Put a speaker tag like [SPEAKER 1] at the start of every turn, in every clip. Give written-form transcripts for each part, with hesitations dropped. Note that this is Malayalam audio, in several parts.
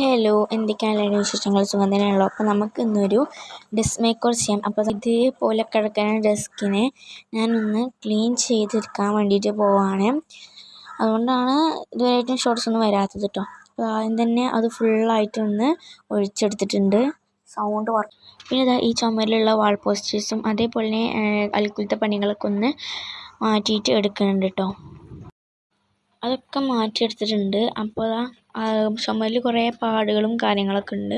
[SPEAKER 1] ഹലോ, എന്തൊക്കെയാണ് വിശേഷങ്ങൾ? സുഖം തന്നെയാണല്ലോ. അപ്പോൾ നമുക്ക് ഇന്നൊരു ഡെസ്ക് മേക്ക് ഓവർ ചെയ്യാം. അപ്പോൾ ഇതേപോലെ കിടക്കുന്ന ഡെസ്കിനെ ഞാനൊന്ന് ക്ലീൻ ചെയ്തെടുക്കാൻ വേണ്ടിയിട്ട് പോവാണ്. അതുകൊണ്ടാണ് ഇതുവരെയായിട്ടും ഷോർട്സ് ഒന്നും വരാത്തത് കേട്ടോ. അപ്പോൾ ആദ്യം തന്നെ അത് ഫുള്ളായിട്ടൊന്ന് ഒഴിച്ചെടുത്തിട്ടുണ്ട്. Sound work. പിന്നെ ഈ ചുമരിലുള്ള വാൾ പോസ്റ്റേഴ്സും അതേപോലെ തന്നെ അൽക്കുലത്തെ പണികളൊക്കെ ഒന്ന് മാറ്റിയിട്ട് എടുക്കുന്നുണ്ട് കേട്ടോ. അതൊക്കെ മാറ്റിയെടുത്തിട്ടുണ്ട്. അപ്പോൾ ചുമരിൽ കുറേ പാടുകളും കാര്യങ്ങളൊക്കെ ഉണ്ട്.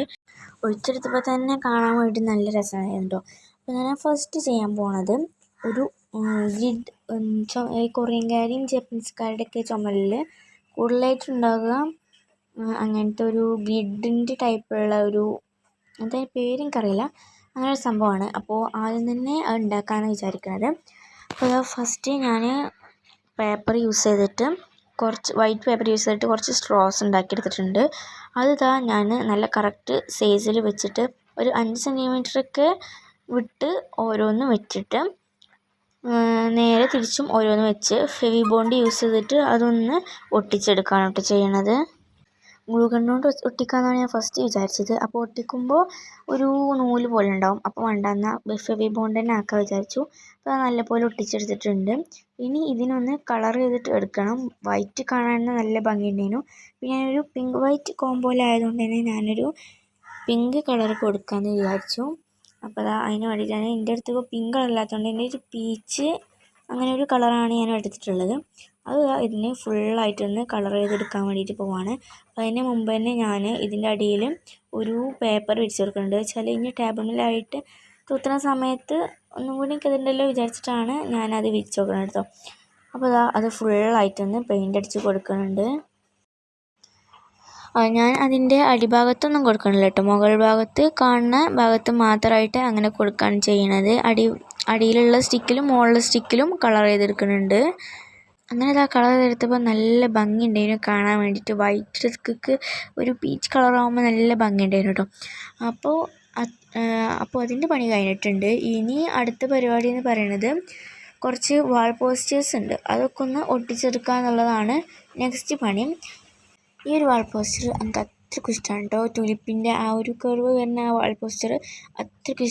[SPEAKER 1] ഒഴിച്ചെടുത്തപ്പോൾ തന്നെ കാണാൻ വേണ്ടി നല്ല രസമായിരുന്നു കേട്ടോ. അപ്പോൾ ഞാൻ ഫസ്റ്റ് ചെയ്യാൻ പോണത് ഒരു ഗ്രിഡ്, കൊറിയൻകാരെയും ജപ്പനീസുകാരുടെയൊക്കെ ചുമരിൽ കൂടുതലായിട്ടുണ്ടാകുക അങ്ങനത്തെ ഒരു ഗ്രിഡിൻ്റെ ടൈപ്പുള്ള ഒരു അതിൻ്റെ പേരെനിക്കറിയില്ല, അങ്ങനെ ഒരു സംഭവമാണ്. അപ്പോൾ ആദ്യം തന്നെ അത് ഉണ്ടാക്കാനാണ് വിചാരിക്കുന്നത്. അപ്പോൾ ഫസ്റ്റ് ഞാൻ പേപ്പർ യൂസ് ചെയ്തിട്ട് കുറച്ച് വൈറ്റ് പേപ്പർ യൂസ് ചെയ്തിട്ട് കുറച്ച് സ്ട്രോസ് ഉണ്ടാക്കിയെടുത്തിട്ടുണ്ട്. അത് ഞാൻ നല്ല കറക്റ്റ് സൈസിൽ വെച്ചിട്ട് ഒരു 5 സെൻറ്റിമീറ്ററൊക്കെ വിട്ട് ഓരോന്ന് വെച്ചിട്ട് നേരെ തിരിച്ചും ഓരോന്ന് വെച്ച് ഫെവി ബോണ്ട് യൂസ് ചെയ്തിട്ട് അതൊന്ന് ഒട്ടിച്ചെടുക്കുകയാണ് കേട്ടോ ചെയ്യണത്. ഗ്ലൂ ഗണ്ണുകൊണ്ട് ഒട്ടിക്കാമെന്നാണ് ഞാൻ ഫസ്റ്റ് വിചാരിച്ചത്. അപ്പോൾ ഒട്ടിക്കുമ്പോൾ ഒരു നൂല് പോലെ ഉണ്ടാവും. അപ്പോൾ വേണ്ട, എന്നാൽ ഫെവി ബോണ്ട് തന്നെ ആക്കാൻ വിചാരിച്ചു. അപ്പോൾ അത് നല്ലപോലെ ഒട്ടിച്ചെടുത്തിട്ടുണ്ട്. ഇനി ഇതിനൊന്ന് കളർ ചെയ്തിട്ട് എടുക്കണം. വൈറ്റ് കാണാൻ നല്ല ഭംഗിയുണ്ടായിരുന്നു. പിന്നെ ഞാനൊരു പിങ്ക് വൈറ്റ് കോമ്പോയിലായതുകൊണ്ട് തന്നെ ഞാനൊരു പിങ്ക് കളർ കൊടുക്കാമെന്ന് വിചാരിച്ചു. അപ്പോൾ അതിന് വേണ്ടിയിട്ടാണ്. എൻ്റെ അടുത്ത് ഇപ്പോൾ പിങ്ക് കളറില്ലാത്തതുകൊണ്ട് എൻ്റെ ഒരു പീച്ച് അങ്ങനെ ഒരു കളറാണ് ഞാൻ എടുത്തിട്ടുള്ളത്. അത് ഇതിന് ഫുള്ളായിട്ടൊന്ന് കളർ ചെയ്തെടുക്കാൻ വേണ്ടിയിട്ട് പോവാണ്. അപ്പോൾ അതിന് മുമ്പ് തന്നെ ഞാൻ ഇതിൻ്റെ അടിയിൽ ഒരു പേപ്പർ വിരിച്ച് കൊടുക്കുന്നുണ്ട്. വെച്ചാൽ ഇനി ടേബിളിലായിട്ട് തൂത്തുന്ന സമയത്ത് ഒന്നും കൂടി കിടണ്ടല്ലോ വിചാരിച്ചിട്ടാണ് ഞാനത് വിരിച്ച് കൊടുക്കുന്നത് കേട്ടോ. അപ്പോൾ അത് ഫുള്ളായിട്ടൊന്ന് പെയിൻ്റ് അടിച്ച് കൊടുക്കുന്നുണ്ട്. ഞാൻ അതിൻ്റെ അടിഭാഗത്തൊന്നും കൊടുക്കണില്ല കേട്ടോ. മുകൾ ഭാഗത്ത് കാണുന്ന ഭാഗത്ത് മാത്രമായിട്ട് അങ്ങനെ കൊടുക്കുകയാണ് ചെയ്യണത്. അടിയിലുള്ള സ്റ്റിക്കിലും മുകളിലെ സ്റ്റിക്കിലും കളർ ചെയ്തെടുക്കുന്നുണ്ട്. അങ്ങനെ കളർ ചെയ്തെടുത്തപ്പോൾ നല്ല ഭംഗി ഉണ്ടായിരുന്നു കാണാൻ വേണ്ടിയിട്ട്. വൈറ്റ് ഡെസ്കിക്ക് ഒരു പീച്ച് കളറാകുമ്പോൾ നല്ല ഭംഗി ഉണ്ടായിരുന്നു കേട്ടോ. അപ്പോൾ അതിൻ്റെ പണി കഴിഞ്ഞിട്ടുണ്ട്. ഇനി അടുത്ത പരിപാടി എന്ന് പറയുന്നത് കുറച്ച് വാൾ പോസ്റ്റേഴ്സ് ഉണ്ട്, അതൊക്കെ ഒന്ന് ഒട്ടിച്ചെടുക്കുക എന്നുള്ളതാണ് നെക്സ്റ്റ് പണി. ഈ ഒരു വാൾ പോസ്റ്റർ എനിക്ക് അത്രയ്ക്കും ഇഷ്ടമാണ് കേട്ടോ. ടുലിപ്പിൻ്റെ ആ ഒരു കർവ് വരുന്ന ആ വാൾ പോസ്റ്റർ അത്രയ്ക്കും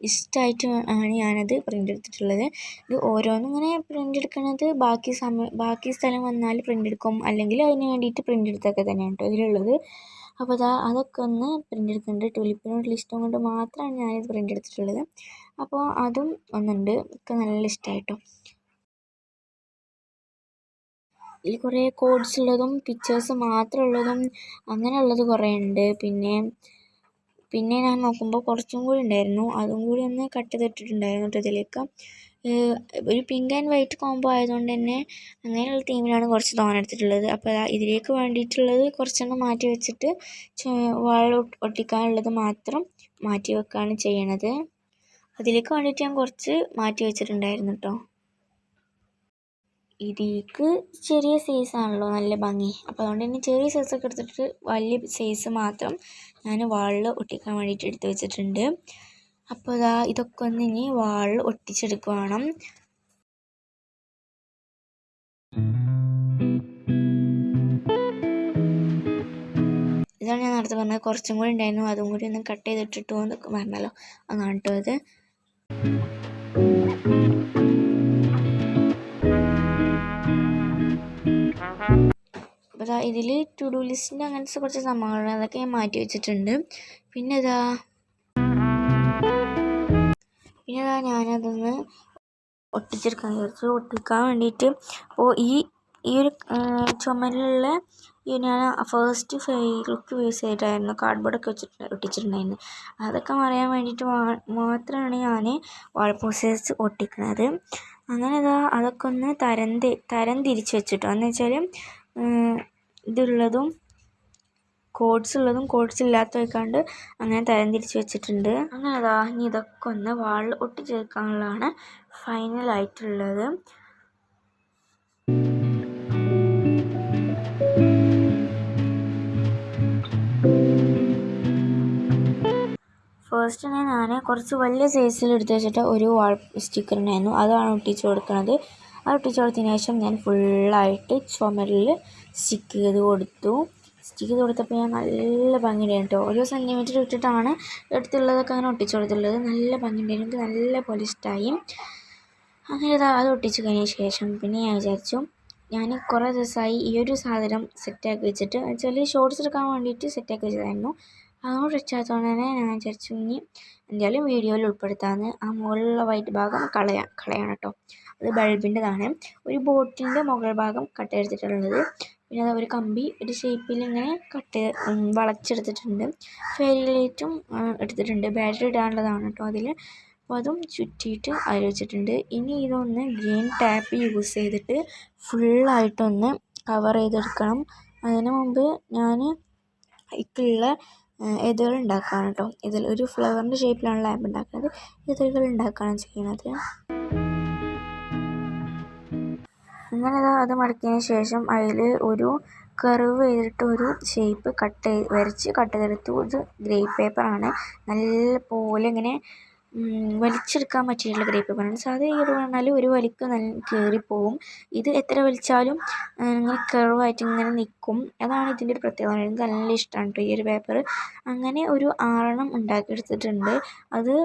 [SPEAKER 1] ഇഷ്ടമായിട്ട് ആണ് ഞാനത് പ്രിൻ്റ് എടുത്തിട്ടുള്ളത്. ഇത് ഓരോന്നും ഇങ്ങനെ പ്രിൻ്റ് എടുക്കുന്നത് ബാക്കി സ്ഥലം വന്നാൽ പ്രിൻ്റ് എടുക്കും, അല്ലെങ്കിൽ അതിന് വേണ്ടിയിട്ട് പ്രിൻ്റ് എടുത്തൊക്കെ തന്നെയാണ് കേട്ടോ ഇതിലുള്ളത്. അപ്പോൾ അതൊക്കെ ഒന്ന് പ്രിൻ്റ് എടുക്കുന്നുണ്ട്. ടുലിപ്പിനോടുള്ള ഇഷ്ടം കൊണ്ട് മാത്രമാണ് ഞാനിത് പ്രിൻ്റ് എടുത്തിട്ടുള്ളത്. അപ്പോൾ അതും ഒന്നുണ്ട്, ഒക്കെ നല്ല ഇഷ്ടമായിട്ടോ. ഇതിൽ കുറേ കോഡ്സ് ഉള്ളതും പിക്ചേഴ്സ് മാത്രമുള്ളതും അങ്ങനെയുള്ളത് കുറേ ഉണ്ട്. പിന്നെ ഞാൻ നോക്കുമ്പോൾ കുറച്ചും കൂടി ഉണ്ടായിരുന്നു, അതും കൂടി ഒന്ന് കട്ട് ചെയ്തിട്ടിട്ടുണ്ടായിരുന്നു കേട്ടോ ഇതിലേക്ക്. ഒരു പിങ്ക് ആൻഡ് വൈറ്റ് കോംബോ ആയതുകൊണ്ട് തന്നെ അങ്ങനെയുള്ള തീമിലാണ് കുറച്ച് തോനെടുത്തിട്ടുള്ളത്. അപ്പോൾ ഇതിലേക്ക് വേണ്ടിയിട്ടുള്ളത് കുറച്ചെണ്ണം മാറ്റി വെച്ചിട്ട് വാൾ ഒട്ടിക്കാനുള്ളത് മാത്രം മാറ്റി വെക്കുകയാണ് ചെയ്യണത്. അതിലേക്ക് വേണ്ടിയിട്ട് ഞാൻ കുറച്ച് മാറ്റി വെച്ചിട്ടുണ്ടായിരുന്നു കേട്ടോ. ഇതിലേക്ക് ചെറിയ സൈസാണല്ലോ നല്ല ഭംഗി. അപ്പോൾ അതുകൊണ്ട് തന്നെ ചെറിയ സൈസൊക്കെ എടുത്തിട്ട് വലിയ സൈസ് മാത്രം ഞാൻ വാളിൽ ഒട്ടിക്കാൻ വേണ്ടിയിട്ട് എടുത്ത് വെച്ചിട്ടുണ്ട്. അപ്പോൾ ഇതൊക്കെ ഒന്ന് ഇനി വാളിൽ ഒട്ടിച്ചെടുക്കണം. ഇതാണ് ഞാൻ നേരത്തെ പറഞ്ഞത്, കുറച്ചും കൂടി ഉണ്ടായിരുന്നു, അതും കൂടി ഒന്ന് കട്ട് ചെയ്തിട്ടിട്ടു എന്നൊക്കെ പറഞ്ഞല്ലോ, അതാണ് കേട്ടോ അത്. അപ്പോൾ ഇതിൽ ടു ഡു ലിസ്റ്റിൻ്റെ അങ്ങനത്തെ കുറച്ച് സംഭവങ്ങൾ അതൊക്കെ ഞാൻ മാറ്റി വെച്ചിട്ടുണ്ട്. പിന്നെ ഞാനതൊന്ന് ഒട്ടിച്ചെടുക്കാൻ വിചാരിച്ചു. ഒട്ടിക്കാൻ വേണ്ടിയിട്ട് അപ്പോൾ ഈ ഒരു ചുമരിലുള്ള ഞാൻ ഫസ്റ്റ് ഫെയിലേക്ക് യൂസ് ചെയ്തിട്ടായിരുന്നു കാർഡ്ബോർഡൊക്കെ ഒട്ടിച്ചിട്ടുണ്ടായിരുന്നു. അതൊക്കെ മറിയാൻ വേണ്ടിയിട്ട് മാത്രമാണ് ഞാൻ വാൾ പോസ്റ്റേഴ്സ് ഒട്ടിക്കുന്നത്. അങ്ങനെ അതൊക്കെ ഒന്ന് തരം തിരിച്ച് വെച്ചിട്ടോ, എന്ന് വെച്ചാൽ ഇതുള്ളതും കോഡ്സ് ഉള്ളതും കോഡ്സ് ഇല്ലാത്ത വെക്കാണ്ട് അങ്ങനെ തരം തിരിച്ച് വെച്ചിട്ടുണ്ട്. അങ്ങനെ ഇനി ഇതൊക്കെ ഒന്ന് വാളിൽ ഒട്ടിച്ചെടുക്കാനുള്ളതാണ് ഫൈനലായിട്ടുള്ളത്. ഫസ്റ്റ് ഞാൻ കുറച്ച് വലിയ സൈസിൽ എടുത്ത് വെച്ചിട്ട് ഒരു വാൾ സ്റ്റിക്കർ ഉണ്ടായിരുന്നു, അതാണ് ഒട്ടിച്ച് കൊടുക്കുന്നത്. അത് ഒട്ടിച്ച് കൊടുത്തതിന് ശേഷം ഞാൻ ഫുള്ളായിട്ട് ചുമരിൽ സ്റ്റിക്ക് ചെയ്ത് കൊടുത്തു. സ്റ്റിക്ക് കൊടുത്തപ്പോൾ ഞാൻ നല്ല ഭംഗിയുണ്ടായിരുന്നു കേട്ടോ. ഓരോ സെൻറ്റിമീറ്റർ ഇട്ടിട്ടാണ് എടുത്തുള്ളതൊക്കെ അങ്ങനെ ഒട്ടിച്ചു കൊടുത്തുള്ളത്. നല്ല ഭംഗിയുണ്ടായിരുന്നു, എനിക്ക് നല്ല പോലെ ഇഷ്ടമായി. അങ്ങനെ അത് ഒട്ടിച്ച് കഴിഞ്ഞ ശേഷം പിന്നെ ഞാൻ വിചാരിച്ചു, ഞാൻ കുറേ ദിവസമായി ഈ ഒരു സാധനം സെറ്റാക്കി വെച്ചിട്ട് വെച്ചാൽ ഷോർട്സ് എടുക്കാൻ വേണ്ടിയിട്ട് സെറ്റാക്കി വെച്ചതായിരുന്നു. അതുകൊണ്ട് വെച്ചാത്തതുകൊണ്ട് തന്നെ ഞാൻ വിചാരിച്ചു ഇനി എന്തായാലും വീഡിയോയിൽ ഉൾപ്പെടുത്താമെന്ന്. ആ മുകളിലുള്ള വൈറ്റ് ഭാഗം കളയാണ് കേട്ടോ. അത് ബൾബിൻ്റെതാണ്. ഒരു ബോട്ടിൻ്റെ മുകൾ ഭാഗം കട്ട് ചെയ്തിട്ടുള്ളത്. പിന്നെ അത് ഒരു കമ്പി ഒരു ഷേപ്പിൽ ഇങ്ങനെ വളച്ചെടുത്തിട്ടുണ്ട്. ഫെയറി ലൈറ്റും എടുത്തിട്ടുണ്ട്. ബാറ്ററി ഇടാനുള്ളതാണ് കേട്ടോ അതിൽ. അപ്പോൾ അതും ചുറ്റിയിട്ട് അതിൽ വെച്ചിട്ടുണ്ട്. ഇനി ഇതൊന്ന് ഗ്രീൻ ടാപ്പ് യൂസ് ചെയ്തിട്ട് ഫുള്ളായിട്ടൊന്ന് കവർ ചെയ്തെടുക്കണം. അതിന് മുമ്പ് ഞാൻ ഇതിലുള്ള ഇതൾ ഉണ്ടാക്കുകയാണ് കേട്ടോ. ഇതിൽ ഒരു ഫ്ലവറിൻ്റെ ഷേപ്പിലാണ് ലാമ്പ് ഉണ്ടാക്കുന്നത്. ഇതളുകൾ ഉണ്ടാക്കുകയാണ് ചെയ്യുന്നത്. അങ്ങനെ അത് മടക്കിയതിന് ശേഷം അതിൽ ഒരു കർവ് ചെയ്തിട്ട് ഒരു ഷേപ്പ് വരച്ച് കട്ട് ചെയ്തെടുത്തു. ഇത് ഗ്രേ പേപ്പറാണ്. നല്ല പോലെ ഇങ്ങനെ വലിച്ചെടുക്കാൻ പറ്റിയിട്ടുള്ള ഗ്രേ പേപ്പറാണ്. സാധാ ഈ പറഞ്ഞാൽ ഒരു വലിക്ക് നല്ല കയറിപ്പോവും. ഇത് എത്ര വലിച്ചാലും ഇങ്ങനെ കർവായിട്ട് ഇങ്ങനെ നിൽക്കും. അതാണ് ഇതിൻ്റെ ഒരു പ്രത്യേകത. എനിക്ക് നല്ല ഇഷ്ടമാണ് കേട്ടോ ഈ ഒരു പേപ്പർ. അങ്ങനെ ഒരു 6 ഉണ്ടാക്കിയെടുത്തിട്ടുണ്ട്. അത്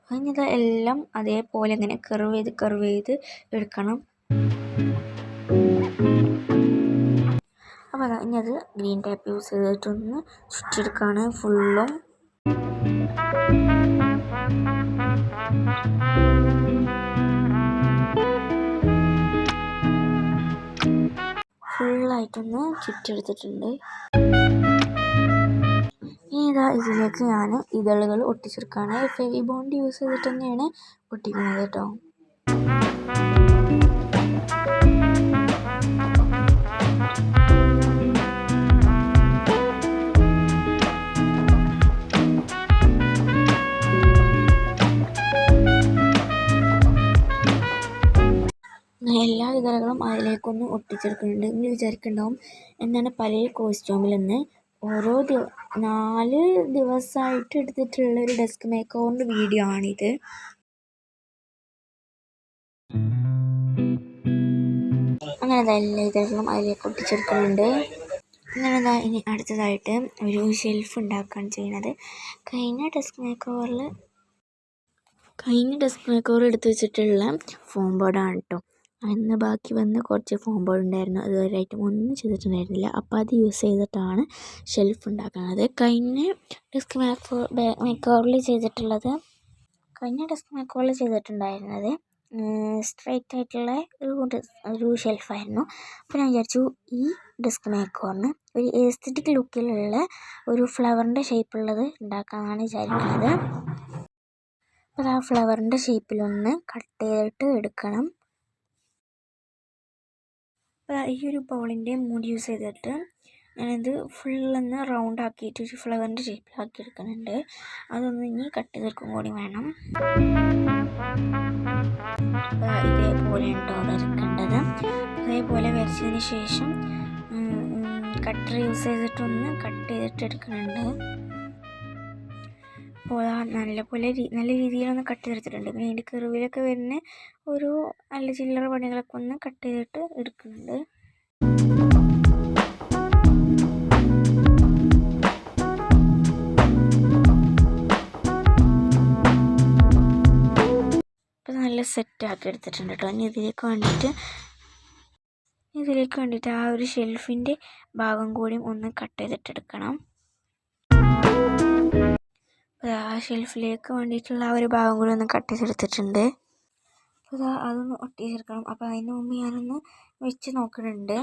[SPEAKER 1] അതിനിത് എല്ലാം അതേപോലെ ഇങ്ങനെ കർവ് ചെയ്ത് എടുക്കണം. അപ്പോൾ ഇനി അത് ഗ്രീൻ ടേപ്പ് യൂസ് ചെയ്തിട്ടൊന്ന് ചുറ്റിയെടുക്കുകയാണ് ഫുള്ളും. ഫുള്ളായിട്ടൊന്ന് ചുറ്റിയെടുത്തിട്ടുണ്ട്. ഇനി ഇതിലേക്ക് ഞാൻ ഇതളുകൾ ഒട്ടിച്ചെടുക്കുകയാണ്. ഫെവി ബോണ്ട് യൂസ് ചെയ്തിട്ട് തന്നെയാണ് ഒട്ടിക്കുന്നത് കേട്ടോ. എല്ലാ ഇതളുകളും അതിലേക്കൊന്ന് ഒട്ടിച്ചെടുക്കുന്നുണ്ട്. നിങ്ങൾ വിചാരിക്കുന്നുണ്ടാവും എന്താണ് പഴയ കോസ്റ്റ്യൂമിലെന്ന്. ഓരോ 4 ദിവസമായിട്ട് എടുത്തിട്ടുള്ള ഒരു ഡെസ്ക് മേക്ക് ഓവറിൻ്റെ വീഡിയോ ആണിത്. അങ്ങനെ എല്ലാ ഇതളുകളും അതിലേക്ക് ഒട്ടിച്ചെടുക്കുന്നുണ്ട്. അങ്ങനെ ഇനി അടുത്തതായിട്ട് ഒരു ഷെൽഫ് ഉണ്ടാക്കുകയാണ് ചെയ്യുന്നത്. കഴിഞ്ഞ ഡെസ്ക് മേക്ക് ഓവർ എടുത്ത് വെച്ചിട്ടുള്ള ഫോം ബോർഡാണ് കേട്ടോ. അന്ന് ബാക്കി വന്ന് കുറച്ച് ഫോം ബോർഡ് ഉണ്ടായിരുന്നു. അതുവരെയായിട്ടും ഒന്നും ചെയ്തിട്ടുണ്ടായിരുന്നില്ല. അപ്പോൾ അത് യൂസ് ചെയ്തിട്ടാണ് ഷെൽഫ് ഉണ്ടാക്കുന്നത്. കഴിഞ്ഞ ഡെസ്ക് മേക്ക് ഓവറിൽ ചെയ്തിട്ടുണ്ടായിരുന്നത് സ്ട്രൈറ്റ് ആയിട്ടുള്ള ഒരു ഷെൽഫായിരുന്നു. അപ്പോൾ ഞാൻ വിചാരിച്ചു ഈ ഡെസ്ക് മേക്ക് ഓവറിന് ഒരു എസ്തെറ്റിക് ലുക്കിലുള്ള ഒരു ഫ്ലവറിൻ്റെ ഷേപ്പുള്ളത് ഉണ്ടാക്കാമെന്നാണ് വിചാരിക്കുന്നത്. അപ്പോൾ ആ ഫ്ലവറിൻ്റെ ഷേപ്പിലൊന്ന് കട്ട് ചെയ്തിട്ട് എടുക്കണം. അപ്പോൾ ഈ ഒരു ബൗളിൻ്റെ മൂടി യൂസ് ചെയ്തിട്ട് ഞാനിത് ഫുള്ളൊന്ന് റൗണ്ട് ആക്കിയിട്ട് ഒരു ഫ്ലവറിൻ്റെ ഷേപ്പിലാക്കി എടുക്കുന്നുണ്ട്. അതൊന്ന് ഇനി കട്ട് ചെയ്തെടുക്കും കൂടി വേണം. ഇതേപോലെ ഉണ്ടോ വരക്കേണ്ടത്. അതേപോലെ വരച്ചതിന് ശേഷം കട്ടർ യൂസ് ചെയ്തിട്ടൊന്ന് കട്ട് ചെയ്തിട്ട് എടുക്കുന്നുണ്ട്. അപ്പോൾ നല്ല രീതിയിലൊന്ന് കട്ട് ചെയ്തെടുത്തിട്ടുണ്ട്. പിന്നെ അതിൻ്റെ കെറിവിലൊക്കെ വരുന്ന ഒരു നല്ല ചില്ലറ പണികളൊക്കെ ഒന്ന് കട്ട് ചെയ്തിട്ട് എടുക്കുന്നുണ്ട്. അപ്പോൾ നല്ല സെറ്റാക്കി എടുത്തിട്ടുണ്ട് കേട്ടോ. ഇനി ഇതിലേക്ക് വേണ്ടിയിട്ട് ആ ഒരു ഷെൽഫിൻ്റെ ഭാഗം കൂടി ഒന്ന് കട്ട് ചെയ്തിട്ടെടുക്കണം. അപ്പോൾ ആ ഷെൽഫിലേക്ക് വേണ്ടിയിട്ടുള്ള ആ ഒരു ഭാഗം കൂടി ഒന്ന് കട്ട് ചെയ്തെടുത്തിട്ടുണ്ട്. അപ്പോൾ അതൊന്ന് ഒട്ടിച്ചെടുക്കണം. അപ്പോൾ അതിന് മുമ്പ് ഞാനൊന്ന് വെച്ച് നോക്കുന്നുണ്ട്.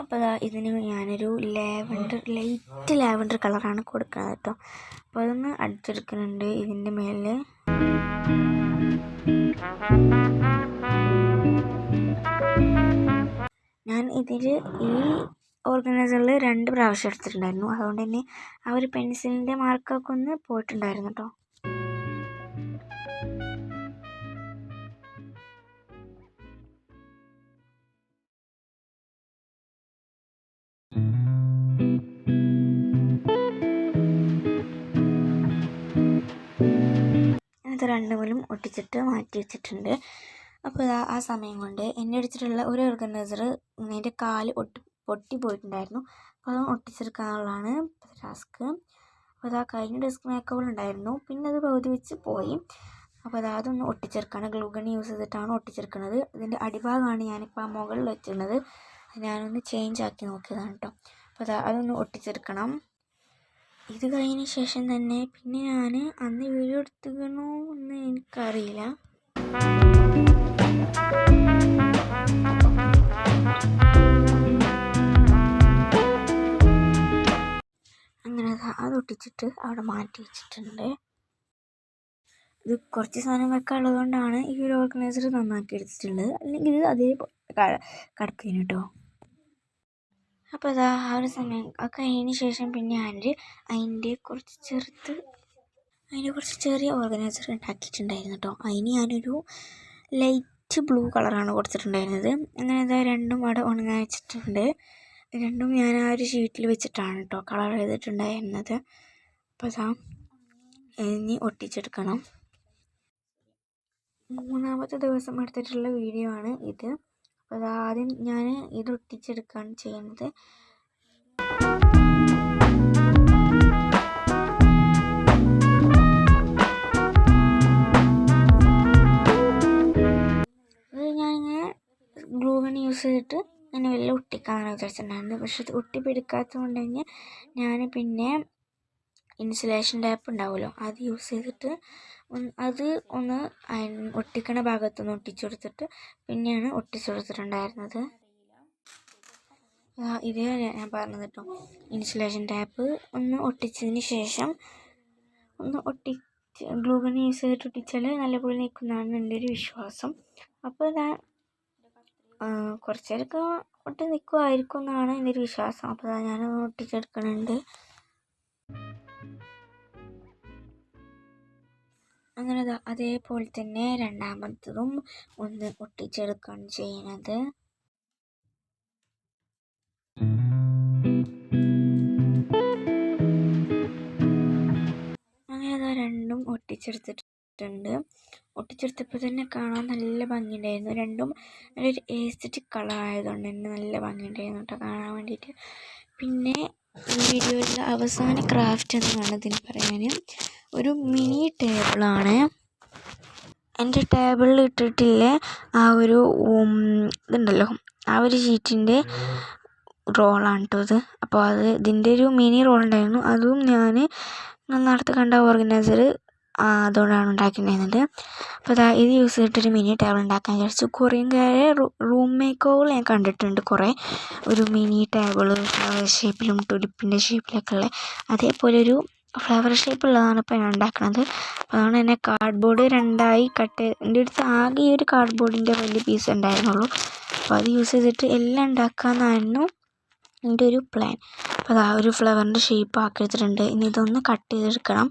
[SPEAKER 1] അപ്പോൾ ഇതിന് ഞാനൊരു ലൈറ്റ് ലാവൻഡർ കളറാണ് കൊടുക്കുന്നത് കേട്ടോ. അപ്പോൾ അതൊന്ന് അടിച്ചെടുക്കുന്നുണ്ട് ഇതിൻ്റെ മേലെ. ഞാൻ ഇതിൽ ഈ ഓർഗനൈസറിൽ 2 പ്രാവശ്യം എടുത്തിട്ടുണ്ടായിരുന്നു. അതുകൊണ്ട് തന്നെ ആ ഒരു പെൻസിലിൻ്റെ മാർക്കൊക്കെ ഒന്ന് പോയിട്ടുണ്ടായിരുന്നു കേട്ടോ. രണ്ടുമലും ഒട്ടിച്ചിട്ട് മാറ്റി വെച്ചിട്ടുണ്ട്. അപ്പോൾ ആ സമയം കൊണ്ട് എൻ്റെ അടുത്തിട്ടുള്ള ഒരു ഓർഗനൈസർ അതിൻ്റെ കാല് പൊട്ടി പോയിട്ടുണ്ടായിരുന്നു. അപ്പോൾ അത് ഒട്ടിച്ചെടുക്കാനുള്ളതാണ് ടാസ്ക്. അപ്പോൾ കഴിഞ്ഞ ഡെസ്ക് മേക്കോവർ ഉണ്ടായിരുന്നു, പിന്നെ അത് പകുതി വെച്ച് പോയി. അപ്പോൾ അതൊന്ന് ഒട്ടിച്ചെടുക്കാണ്. ഗ്ലൂഗൺ യൂസ് ചെയ്തിട്ടാണ് ഒട്ടിച്ചെടുക്കുന്നത്. ഇതിൻ്റെ അടിഭാഗമാണ് ഞാനിപ്പോൾ ആ മുകളിൽ വെച്ചിരുന്നത്. ഞാനൊന്ന് ചേഞ്ച് ആക്കി നോക്കിയതാണ് കേട്ടോ. അപ്പോൾ അതൊന്ന് ഒട്ടിച്ചെടുക്കണം. ഇത് കഴിഞ്ഞ ശേഷം തന്നെ പിന്നെ ഞാൻ അന്ന് വീഡിയോ എടുത്തുകണോ എന്ന് എനിക്കറിയില്ല. അങ്ങനെ അത് ഒട്ടിച്ചിട്ട് അവിടെ മാറ്റി വെച്ചിട്ടുണ്ട്. ഇത് കുറച്ച് സാധനം വെക്കാനുള്ളത് കൊണ്ടാണ് ഈ ഒരു ഓർഗനൈസർ നന്നാക്കി എടുത്തിട്ടുള്ളത്, അല്ലെങ്കിൽ ഇത് അതേ കിടക്കുന്നു കേട്ടോ. അപ്പോൾ ആ ഒരു സമയം കഴിഞ്ഞ ശേഷം പിന്നെ അതിൻ്റെ കുറച്ച് ചെറിയ ഓർഗനൈസർ ഉണ്ടാക്കിയിട്ടുണ്ടായിരുന്നു കേട്ടോ. അതിന് ഞാനൊരു ലൈറ്റ് ബ്ലൂ കളറാണ് കൊടുത്തിട്ടുണ്ടായിരുന്നത്. അങ്ങനെ രണ്ടും അവിടെ ഉണങ്ങാൻ വെച്ചിട്ടുണ്ട്. രണ്ടും ഞാൻ ആ ഒരു ഷീറ്റിൽ വെച്ചിട്ടാണ് കേട്ടോ കളർ ചെയ്തിട്ടുണ്ടായിരുന്നത്. അപ്പോൾ ഇനി ഒട്ടിച്ചെടുക്കണം. മൂന്നാമത്തെ ദിവസം എടുത്തിട്ടുള്ള വീഡിയോ ആണ് ഇത്. അപ്പോൾ ആദ്യം ഞാൻ ഇത് ഒട്ടിച്ചെടുക്കുകയാണ് ചെയ്യുന്നത്. അത് ഞാനിങ്ങനെ ഗ്ലൂഗൺ യൂസ് ചെയ്തിട്ട് അങ്ങനെ വലിയ ഒട്ടിക്കാമെന്ന് വിചാരിച്ചിട്ടുണ്ടായിരുന്നു. പക്ഷെ ഇത് ഒട്ടിപ്പിടിക്കാത്തത് കൊണ്ട് തന്നെ ഞാൻ പിന്നെ ഇൻസുലേഷൻ ടാപ്പ് ഉണ്ടാവുമല്ലോ, അത് യൂസ് ചെയ്തിട്ട് അത് ഒന്ന് ഒട്ടിക്കണ ഭാഗത്തൊന്ന് ഒട്ടിച്ചു കൊടുത്തിട്ട് പിന്നെയാണ് ഒട്ടിച്ചു കൊടുത്തിട്ടുണ്ടായിരുന്നത്. ഇതേ ഞാൻ പറഞ്ഞത് കേട്ടോ. ഇൻസുലേഷൻ ടാപ്പ് ഒന്ന് ഒട്ടിച്ചതിന് ശേഷം ഒന്ന് ഗ്ലൂഗൺ യൂസ് ചെയ്തിട്ട് ഒട്ടിച്ചാൽ നല്ലപോലെ നിൽക്കുന്നതാണ് എൻ്റെ ഒരു വിശ്വാസം. അപ്പോൾ കുറച്ച് നേരമൊക്കെ ഒട്ടി നിൽക്കുമായിരിക്കും എന്നാണ് എൻ്റെ ഒരു വിശ്വാസം. അപ്പോൾ ഞാൻ ഒട്ടിച്ചെടുക്കുന്നുണ്ട്. അങ്ങനെ അതേപോലെ തന്നെ രണ്ടാമത്തതും ഒന്ന് ഒട്ടിച്ചെടുക്കുകയാണ് ചെയ്യുന്നത്. അങ്ങനെ രണ്ടും ഒട്ടിച്ചെടുത്തിട്ടുണ്ട്. ഒട്ടിച്ചെടുത്തപ്പോൾ തന്നെ കാണാൻ നല്ല ഭംഗിയുണ്ടായിരുന്നു. രണ്ടും നല്ലൊരു എസ്തെറ്റിക് കളർ ആയതുകൊണ്ട് തന്നെ നല്ല ഭംഗിയുണ്ടായിരുന്നു കേട്ടോ കാണാൻ വേണ്ടിയിട്ട്. പിന്നെ ഈ വീഡിയോയിലെ അവസാന ക്രാഫ്റ്റ് എന്നാണ് ഇതിന് പറയാൻ, ഒരു മിനി ടേബിളാണ്. എൻ്റെ ടേബിളിൽ ഇട്ടിട്ടില്ല ആ ഒരു ഇതുണ്ടല്ലോ, ആ ഒരു ഷീറ്റിൻ്റെ റോളാണ് കേട്ടോ ഇത്. അപ്പോൾ ഇതിൻ്റെ ഒരു മിനി റോൾ ഉണ്ടായിരുന്നു, അതും ഞാൻ നന്നായിട്ട് കണ്ട ഓർഗനൈസർ അതുകൊണ്ടാണ് ഉണ്ടാക്കിയിട്ടുണ്ടായിരുന്നത്. അപ്പോൾ ഇത് യൂസ് ചെയ്തിട്ടൊരു മിനി ടേബിൾ ഉണ്ടാക്കാൻ വിചാരിച്ചു. കുറേ റൂം മേക്കോവർ ഞാൻ കണ്ടിട്ടുണ്ട്, കുറേ ഒരു മിനി ടേബിൾ ഫ്ലവർ ഷേപ്പിലും തുലിപ്പിൻ്റെ ഷേപ്പിലൊക്കെ ഉള്ള അതേപോലെ ഒരു ഫ്ലവർ ഷേപ്പുള്ളതാണ് ഇപ്പോൾ ഞാൻ ഉണ്ടാക്കുന്നത്. അതാണ് എന്നെ കാർഡ്ബോർഡ് രണ്ടായി എൻ്റെ അടുത്ത് ആകെ ഈ ഒരു കാർഡ്ബോർഡിൻ്റെ വലിയ പീസ് ഉണ്ടായിരുന്നുള്ളൂ. അപ്പോൾ അത് യൂസ് ചെയ്തിട്ട് എല്ലാം ഉണ്ടാക്കാമെന്നായിരുന്നു എൻ്റെ ഒരു പ്ലാൻ. അപ്പോൾ ഒരു ഫ്ലവറിൻ്റെ ഷേപ്പ് ആക്കി എടുത്തിട്ടുണ്ട്. ഇനി ഇതൊന്ന് കട്ട് ചെയ്തെടുക്കണം.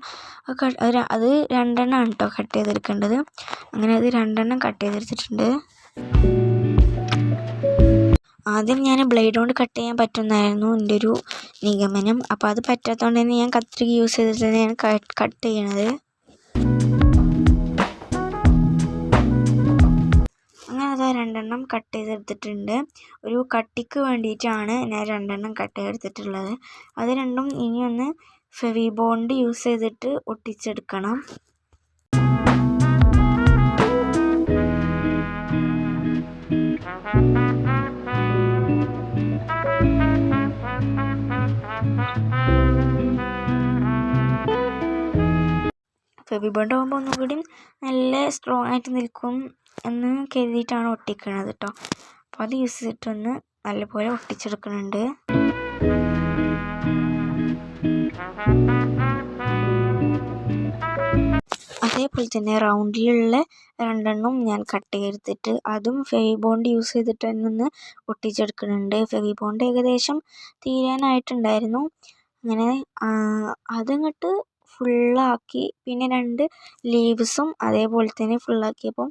[SPEAKER 1] അത് രണ്ടെണ്ണമാണ് കേട്ടോ കട്ട് ചെയ്തെടുക്കേണ്ടത്. അങ്ങനെ അത് രണ്ടെണ്ണം കട്ട് ചെയ്തെടുത്തിട്ടുണ്ട്. ആദ്യം ഞാൻ ബ്ലേഡ് കൊണ്ട് കട്ട് ചെയ്യാൻ പറ്റുമെന്നായിരുന്നു എൻ്റെ ഒരു നിഗമനം. അപ്പോൾ അത് പറ്റാത്തതുകൊണ്ട് തന്നെ ഞാൻ കത്രിക യൂസ് ചെയ്തിട്ട് തന്നെയാണ് കട്ട് ചെയ്യണത്. അങ്ങനെ രണ്ടെണ്ണം കട്ട് ചെയ്തെടുത്തിട്ടുണ്ട്. ഒരു കട്ടിക്ക് വേണ്ടിയിട്ടാണ് ഞാൻ രണ്ടെണ്ണം കട്ട് ചെയ്തെടുത്തിട്ടുള്ളത്. അത് രണ്ടും ഇനിയൊന്ന് ഫെവിബോണ്ട് യൂസ് ചെയ്തിട്ട് ഒട്ടിച്ചെടുക്കണം. ഫെവിബോണ്ട് ആകുമ്പോൾ ഒന്നുകൂടി നല്ല സ്ട്രോങ് ആയിട്ട് നിൽക്കും എന്ന് കരുതിയിട്ടാണ് ഒട്ടിക്കണത് കേട്ടോ. അപ്പോൾ അത് യൂസ് ചെയ്തിട്ടൊന്ന് നല്ലപോലെ ഒട്ടിച്ചെടുക്കുന്നുണ്ട്. അതേപോലെ തന്നെ റൗണ്ടിലുള്ള രണ്ടെണ്ണം ഞാൻ കട്ട് ചെയ്തെടുത്തിട്ട് അതും ഫെവിബോണ്ട് യൂസ് ചെയ്തിട്ട് തന്നെ ഒന്ന് ഒട്ടിച്ചെടുക്കുന്നുണ്ട്. ഫെവിബോണ്ട് ഏകദേശം തീരാനായിട്ടുണ്ടായിരുന്നു. അങ്ങനെ അതങ്ങോട്ട് ഫുള്ളാക്കി. പിന്നെ രണ്ട് ലീവ്സും അതേപോലെ തന്നെ ഫുള്ളാക്കിയപ്പം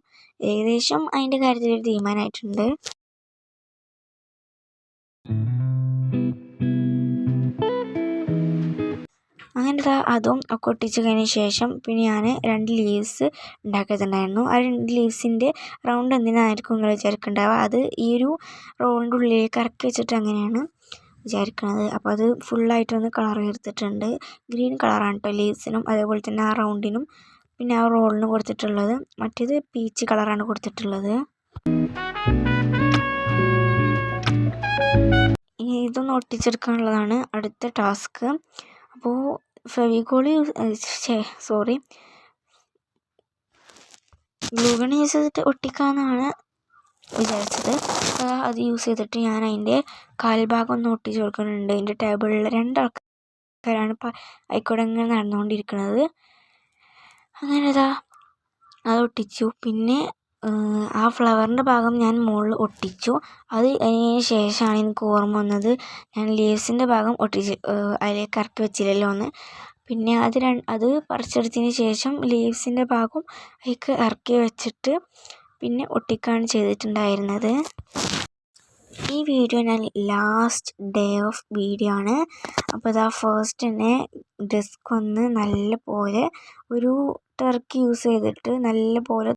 [SPEAKER 1] ഏകദേശം അതിൻ്റെ കാര്യത്തിൽ ഒരു തീരുമാനമായിട്ടുണ്ട്. അങ്ങനെ അതും ഒക്കെ ഒട്ടിച്ച് കഴിഞ്ഞ ശേഷം പിന്നെ ഞാൻ 2 ലീവ്സ് ഉണ്ടാക്കിയിട്ടുണ്ടായിരുന്നു. ആ 2 ലീവ്സിൻ്റെ റൗണ്ട് എന്തിനായിരിക്കും നിങ്ങൾ വിചാരിക്കുന്നുണ്ടാവുക. അത് ഈ ഒരു റോളിൻ്റെ ഉള്ളിലേക്ക് ഇറക്കി വെച്ചിട്ട് അങ്ങനെയാണ് വിചാരിക്കുന്നത്. അപ്പോൾ അത് ഫുള്ളായിട്ടൊന്ന് കളർ ചെയ്തിട്ടുണ്ട്. ഗ്രീൻ കളറാണ് കേട്ടോ ലീവ്സിനും അതേപോലെ തന്നെ ആ റൗണ്ടിനും പിന്നെ ആ റോളിനും കൊടുത്തിട്ടുള്ളത്. മറ്റേത് പീച്ച് കളറാണ് കൊടുത്തിട്ടുള്ളത്. ഇനി ഇതൊന്ന് ഒട്ടിച്ചെടുക്കാനുള്ളതാണ് അടുത്ത ടാസ്ക്. അപ്പോൾ ഫെവിക്കോൾ ഗ്ലൂഗൺ യൂസ് ചെയ്തിട്ട് ഒട്ടിക്കാമെന്നാണ് വിചാരിച്ചത്. അത് യൂസ് ചെയ്തിട്ട് ഞാൻ അതിൻ്റെ കാൽഭാഗം ഒന്ന് ഒട്ടിച്ച് കൊടുക്കുന്നുണ്ട്. എൻ്റെ ടേബിളിൽ 2 ആൾക്കാരാണ് ആയിക്കോടെ ഇങ്ങനെ നടന്നുകൊണ്ടിരിക്കുന്നത്. അങ്ങനെ അത് ഒട്ടിച്ചു. പിന്നെ ആ ഫ്ലവറിൻ്റെ ഭാഗം ഞാൻ മുകളിൽ ഒട്ടിച്ചു. അത് അതിന് ശേഷമാണ് എനിക്ക് ഓർമ്മ വന്നത് ഞാൻ ലീവ്സിൻ്റെ ഭാഗം അതിലേക്ക് ഇറക്കി വെച്ചില്ലല്ലോ എന്ന്. പിന്നെ അത് പറിച്ചെടുത്തതിന് ശേഷം ലീവ്സിൻ്റെ ഭാഗം അതിലേക്ക് ഇറക്കി വെച്ചിട്ട് പിന്നെ ഒട്ടിക്കുകയാണ് ചെയ്തിട്ടുണ്ടായിരുന്നത്. ഈ വീഡിയോ ഞാൻ ലാസ്റ്റ് ഡേ ഓഫ് വീഡിയോ ആണ്. അപ്പോൾ ഫസ്റ്റ് തന്നെ ഡെസ്ക് ഒന്ന് നല്ല പോലെ ഒരു ടർക്കി യൂസ് ചെയ്തിട്ട് നല്ല പോലെ